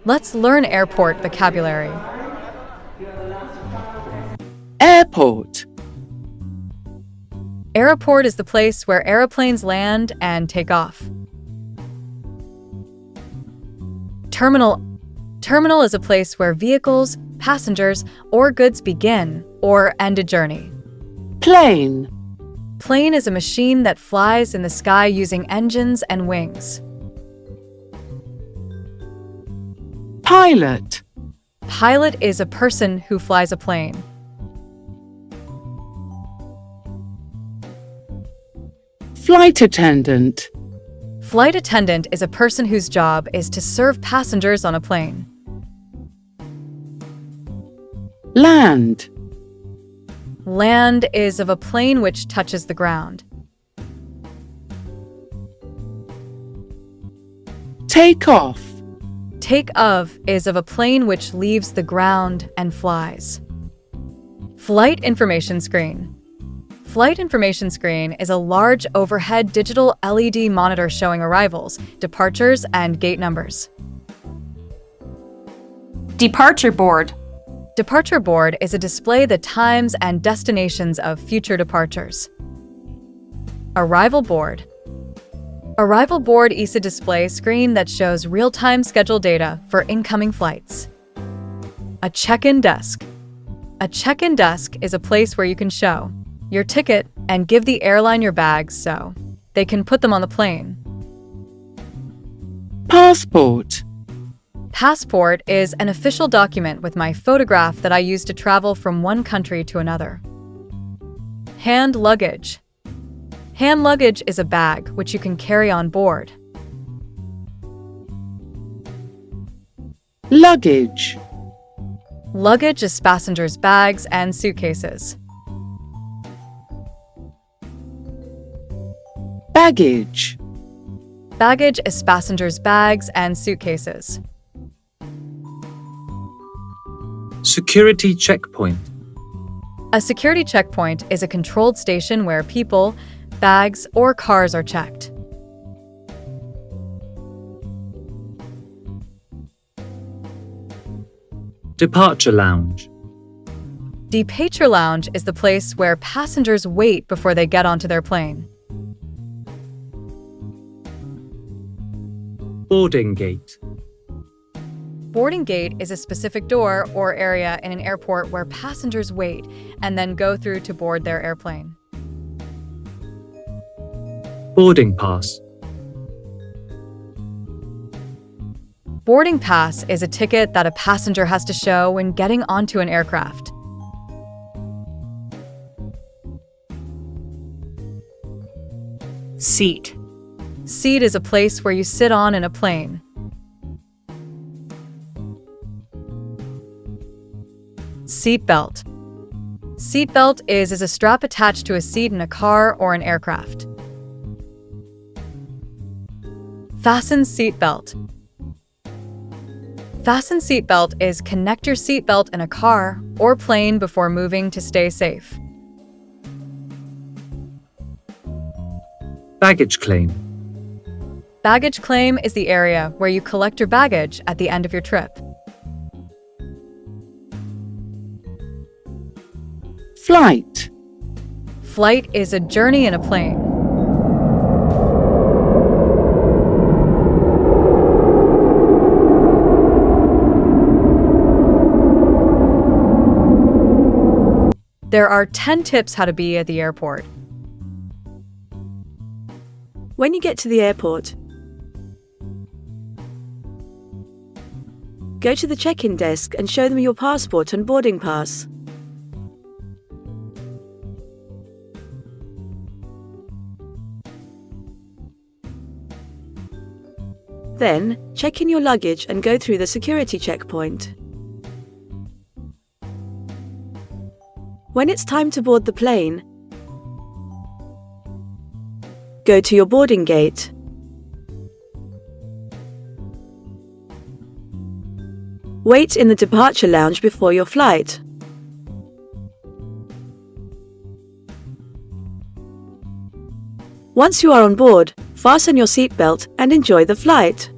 Let's learn airport vocabulary. Airport. Airport is the place where aeroplanes land and take off. Terminal. Terminal is a place where vehicles, passengers, or goods begin or end a journey. Plane. Plane is a machine that flies in the sky using engines and wings. Pilot. Pilot is a person who flies a plane. Flight attendant. Flight attendant is a person whose job is to serve passengers on a plane. Land. Land is of a plane which touches the ground. Take off. Take off is of a plane which leaves the ground and flies. Flight information screen. Flight information screen is a large overhead digital LED monitor showing arrivals, departures, and gate numbers. Departure board. Departure board is a display the times and destinations of future departures. Arrival board. Arrival board is a display screen that shows real-time schedule data for incoming flights. A check-in desk. A check-in desk is a place where you can show your ticket and give the airline your bags so they can put them on the plane. Passport. Passport is an official document with my photograph that I use to travel from one country to another. Hand luggage. Hand luggage is a bag which you can carry on board. Luggage. Luggage is passengers' bags and suitcases. Baggage. Baggage is passengers' bags and suitcases. Security checkpoint. A security checkpoint is a controlled station where people, bags, or cars are checked. Departure lounge. Departure lounge is the place where passengers wait before they get onto their plane. Boarding gate. Boarding gate is a specific door or area in an airport where passengers wait and then go through to board their airplane. Boarding pass. Boarding pass is a ticket that a passenger has to show when getting onto an aircraft. Seat. Seat is a place where you sit on in a plane. Seatbelt. Seatbelt is a strap attached to a seat in a car or an aircraft. Fasten seatbelt. Fasten seatbelt is connect your seatbelt in a car or plane before moving to stay safe. Baggage claim. Baggage claim is the area where you collect your baggage at the end of your trip. Flight. Flight is a journey in a plane. There are 10 tips how to be at the airport. When you get to the airport, go to the check-in desk and show them your passport and boarding pass. Then, check in your luggage and go through the security checkpoint. When it's time to board the plane, go to your boarding gate. Wait in the departure lounge before your flight. Once you are on board, fasten your seatbelt and enjoy the flight.